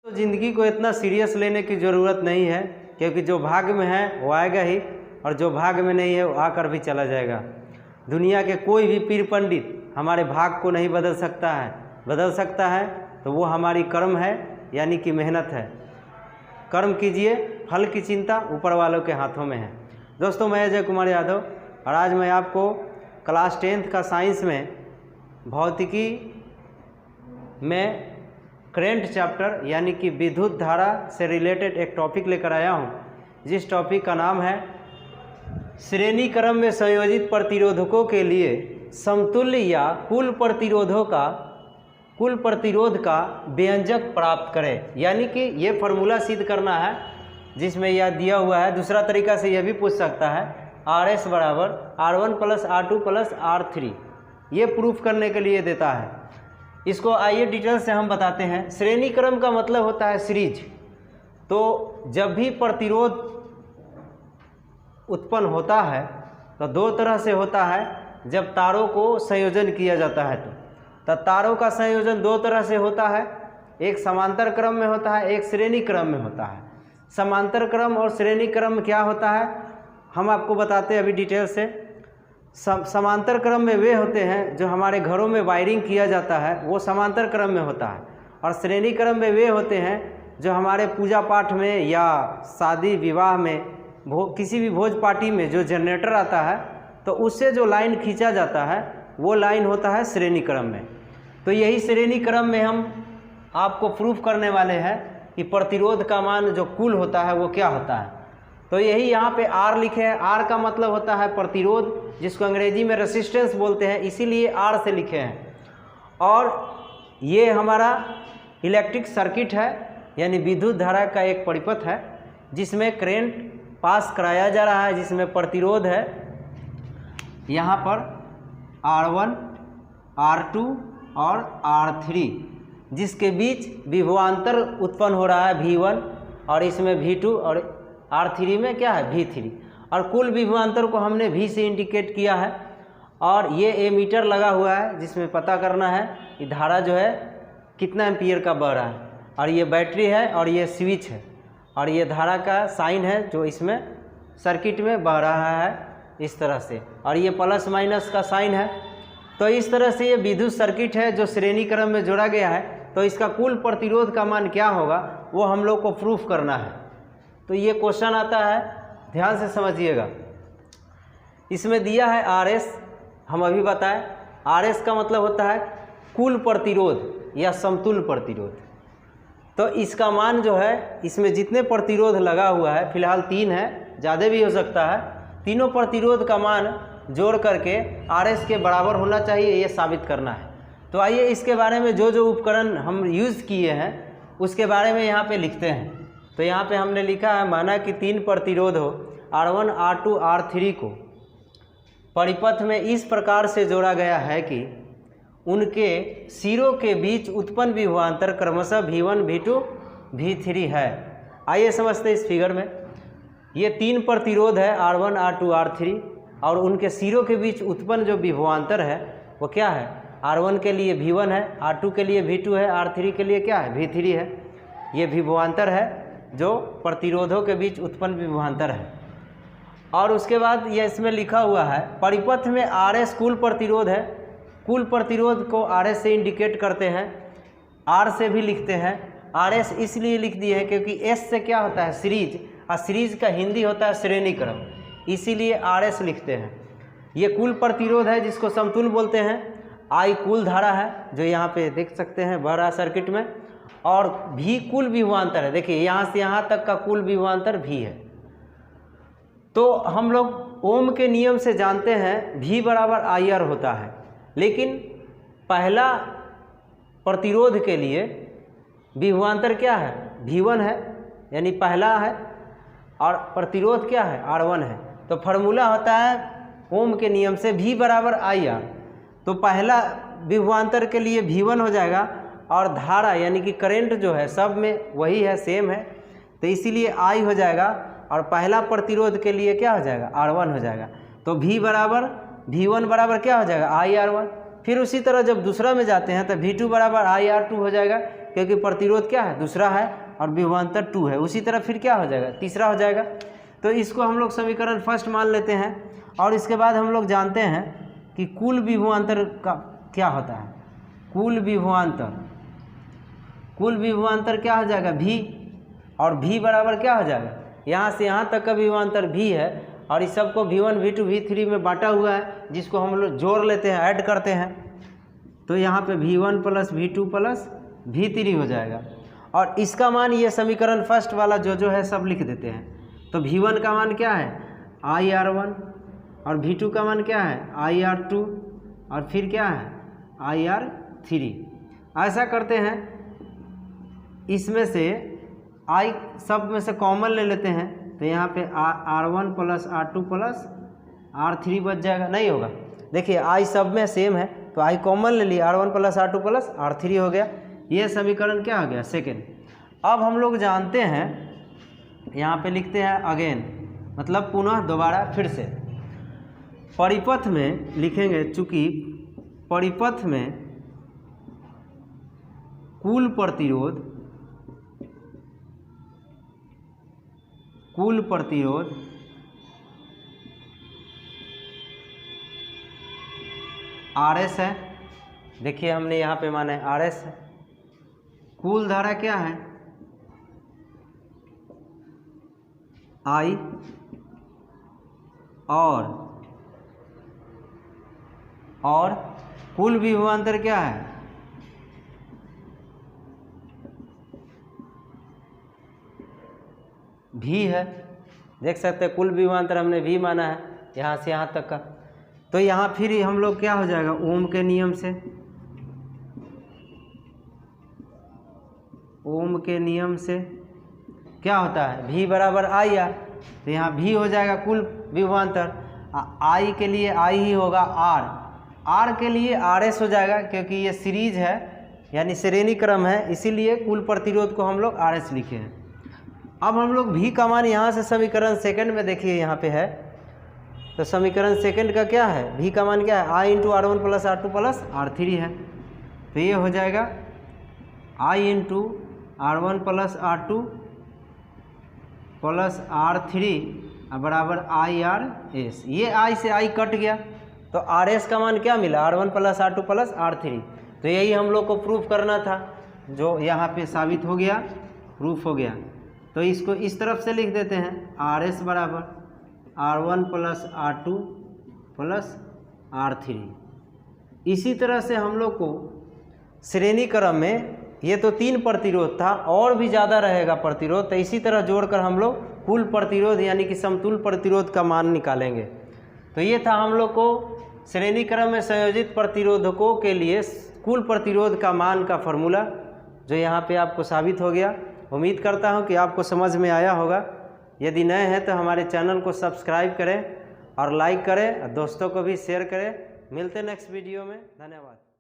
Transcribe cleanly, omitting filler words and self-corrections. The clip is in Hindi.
तो ज़िंदगी को इतना सीरियस लेने की ज़रूरत नहीं है, क्योंकि जो भाग्य में है वो आएगा ही, और जो भाग्य में नहीं है वो आकर भी चला जाएगा। दुनिया के कोई भी पीर पंडित हमारे भाग्य को नहीं बदल सकता है। बदल सकता है तो वो हमारी कर्म है, यानी कि मेहनत है। कर्म कीजिए, फल की चिंता ऊपर वालों के हाथों में है। दोस्तों, मैं अजय कुमार यादव, और आज मैं आपको क्लास 10th का साइंस में भौतिकी में करंट चैप्टर यानी कि विद्युत धारा से रिलेटेड एक टॉपिक लेकर आया हूं, जिस टॉपिक का नाम है श्रेणी क्रम में संयोजित प्रतिरोधकों के लिए समतुल्य या कुल प्रतिरोध का व्यंजक प्राप्त करें। यानी कि ये फार्मूला सिद्ध करना है, जिसमें यह दिया हुआ है। दूसरा तरीका से यह भी पूछ सकता है RS बराबर R1 plus R2 plus R3, ये प्रूफ करने के लिए देता है। इसको आइए डिटेल से हम बताते हैं। श्रेणी क्रम का मतलब होता है सीरीज। तो जब भी प्रतिरोध उत्पन्न होता है तो दो तरह से होता है। जब तारों को संयोजन किया जाता है तो तारों का संयोजन दो तरह से होता है, एक समांतर क्रम में होता है, एक श्रेणी क्रम में होता है। समांतर क्रम और श्रेणी क्रम क्या होता है हम आपको बताते हैं अभी डिटेल से। समांतर क्रम में वे होते हैं जो हमारे घरों में वायरिंग किया जाता है, वो समांतर क्रम में होता है। और श्रेणी क्रम में वे होते हैं जो हमारे पूजा पाठ में या शादी विवाह में किसी भी भोज पार्टी में जो जनरेटर आता है तो उससे जो लाइन खींचा जाता है वो लाइन होता है श्रेणी क्रम में। तो यही श्रेणी क्रम में हम आपको प्रूफ करने वाले हैं कि प्रतिरोध का मान जो कुल होता है वो क्या होता है। तो यही यहाँ पे R लिखे हैं। R का मतलब होता है प्रतिरोध, जिसको अंग्रेजी में रेसिस्टेंस बोलते हैं, इसीलिए R से लिखे हैं। और ये हमारा इलेक्ट्रिक सर्किट है, यानी विद्युत धारा का एक परिपथ है जिसमें करंट पास कराया जा रहा है, जिसमें प्रतिरोध है यहाँ पर R1, R2 और R3, जिसके बीच विभवांतर उत्पन्न हो रहा है V1, और इसमें V2, और R3 में क्या है V3। और कुल विभवांतर को हमने V से इंडिकेट किया है। और ये एमीटर लगा हुआ है जिसमें पता करना है कि धारा जो है कितना एम्पीयर का बह रहा है। और ये बैटरी है और ये स्विच है, और ये धारा का साइन है जो इसमें सर्किट में बह रहा है इस तरह से, और ये प्लस माइनस का साइन है। तो इस तरह से ये विद्युत सर्किट है जो श्रेणी क्रम में जोड़ा गया है। तो इसका कुल प्रतिरोध का मान क्या होगा वो हम लोग को प्रूफ करना है। तो ये क्वेश्चन आता है, ध्यान से समझिएगा। इसमें दिया है RS, हम अभी बताएं। RS का मतलब होता है कुल प्रतिरोध या समतुल्य प्रतिरोध। तो इसका मान जो है, इसमें जितने प्रतिरोध लगा हुआ है, फिलहाल 3 है, ज़्यादा भी हो सकता है, तीनों प्रतिरोध का मान जोड़ करके RS के बराबर होना चाहिए, ये साबित करना है। तो आइए इसके बारे में जो जो उपकरण हम यूज़ किए हैं उसके बारे में यहाँ पे लिखते हैं। तो यहाँ पे हमने लिखा है, माना कि 3 प्रतिरोध हो R1, R2, R3 को परिपथ में इस प्रकार से जोड़ा गया है कि उनके सिरों के बीच उत्पन्न विभवांतर क्रमशः V1, V2, V3 है। आइए समझते हैं इस फिगर में। ये 3 प्रतिरोध है R1, R2, R3, और उनके सिरों के बीच उत्पन्न जो विभवांतर है वो क्या है, R1 के लिए V1 है, R2 के लिए V2 है, R3 के लिए क्या है, V3 है। ये विभवांतर है जो प्रतिरोधों के बीच उत्पन्न विभवांतर है। और उसके बाद यह इसमें लिखा हुआ है परिपथ में RS कुल प्रतिरोध है। कुल प्रतिरोध को RS से इंडिकेट करते हैं, R से भी लिखते हैं। RS इसलिए लिख दिए हैं क्योंकि S से क्या होता है, सीरीज, और सीरीज का हिंदी होता है श्रेणी क्रम, इसीलिए RS लिखते हैं। ये कुल प्रतिरोध है जिसको समतुल्य बोलते हैं। I कुल धारा है जो यहाँ पे देख सकते हैं बह रहा सर्किट में, और V कुल विभवांतर है। देखिए यहाँ से यहाँ तक का कुल विभवांतर V है। तो हम लोग ओम के नियम से जानते हैं V बराबर IR होता है, लेकिन पहला प्रतिरोध के लिए विभवांतर क्या है, V1 है, यानी पहला है, और प्रतिरोध क्या है, R1 है। तो फार्मूला होता है ओम के नियम से V बराबर IR। तो पहला विभवांतर के लिए V1 हो जाएगा, और धारा यानी कि करंट जो है सब में वही है, सेम है, तो इसीलिए I हो जाएगा। और पहला प्रतिरोध के लिए क्या हो जाएगा, R1 हो जाएगा। तो V बराबर V1 बराबर क्या हो जाएगा, IR1। फिर उसी तरह जब दूसरा में जाते हैं तो V2 बराबर IR2 हो जाएगा, क्योंकि प्रतिरोध क्या है, दूसरा है और विभवांतर 2 है। उसी तरह फिर क्या हो जाएगा, तीसरा हो जाएगा। तो इसको हम लोग समीकरण फर्स्ट मान लेते हैं और इसके बाद हम लोग जानते हैं कि कुल विभवांतर का क्या होता है। कुल विभवांतर क्या हो जाएगा, V, और V बराबर क्या हो जाएगा, यहाँ से यहाँ तक का विभवांतर V है और इस सबको V1 V2 V3 में बांटा हुआ है, जिसको हम लोग जोड़ लेते हैं, ऐड करते हैं, तो यहाँ पे V1 plus V2 plus V3 हो जाएगा। और इसका मान ये समीकरण फर्स्ट वाला जो है सब लिख देते हैं। तो V1 का मान क्या है, IR1, और V2 का मान क्या है, IR2, और फिर क्या है, IR3। ऐसा करते हैं, इसमें से I सब में से कॉमन ले लेते हैं, तो यहाँ पे R1 plus R2 plus R3 बच जाएगा, नहीं होगा। देखिए I सब में सेम है तो I कॉमन ले लिया, R1 plus R2 plus R3 हो गया। ये समीकरण क्या हो गया, सेकेंड। अब हम लोग जानते हैं, यहाँ पे लिखते हैं अगेन, मतलब पुनः, दोबारा, फिर से। परिपथ में लिखेंगे, चूँकि परिपथ में कुल प्रतिरोध RS है। देखिए हमने यहाँ पे माना है RS है। कुल धारा क्या है, I, और कुल विभवांतर क्या है, V है। देख सकते हैं कुल विभवांतर हमने V माना है यहाँ से यहाँ तक का। तो यहाँ फिर हम लोग क्या हो जाएगा, ओम के नियम से क्या होता है, V बराबर IR, तो यहाँ V हो जाएगा कुल विभवांतर। I के लिए I ही होगा R के लिए RS हो जाएगा, क्योंकि ये सीरीज है यानी श्रेणी क्रम है, इसीलिए कुल प्रतिरोध को हम लोग RS लिखे हैं। अब हम लोग V का मान यहाँ से समीकरण सेकंड में देखिए यहाँ पे है, तो समीकरण सेकंड का क्या है, V का मान क्या है, I into R1 plus R2 plus R3 है। तो ये हो जाएगा I into R1 plus R2 plus R3 बराबर IRS। ये I से I कट गया, तो RS का मान क्या मिला, R1 plus R2 plus R3। तो यही हम लोग को प्रूफ करना था, जो यहाँ पे साबित हो गया, प्रूफ हो गया। तो इसको इस तरफ से लिख देते हैं, RS बराबर R1 plus R2 plus R3। इसी तरह से हम लोग को श्रेणी क्रम में, ये तो 3 प्रतिरोध था, और भी ज़्यादा रहेगा प्रतिरोध, तो इसी तरह जोड़कर हम लोग कुल प्रतिरोध यानी कि समतुल प्रतिरोध का मान निकालेंगे। तो ये था हम लोग को श्रेणी क्रम में संयोजित प्रतिरोधकों के लिए कुल प्रतिरोध का मान का फॉर्मूला, जो यहाँ पे आपको साबित हो गया। उम्मीद करता हूँ कि आपको समझ में आया होगा। यदि नए हैं तो हमारे चैनल को सब्सक्राइब करें और लाइक करें और दोस्तों को भी शेयर करें। मिलते हैं नेक्स्ट वीडियो में, धन्यवाद।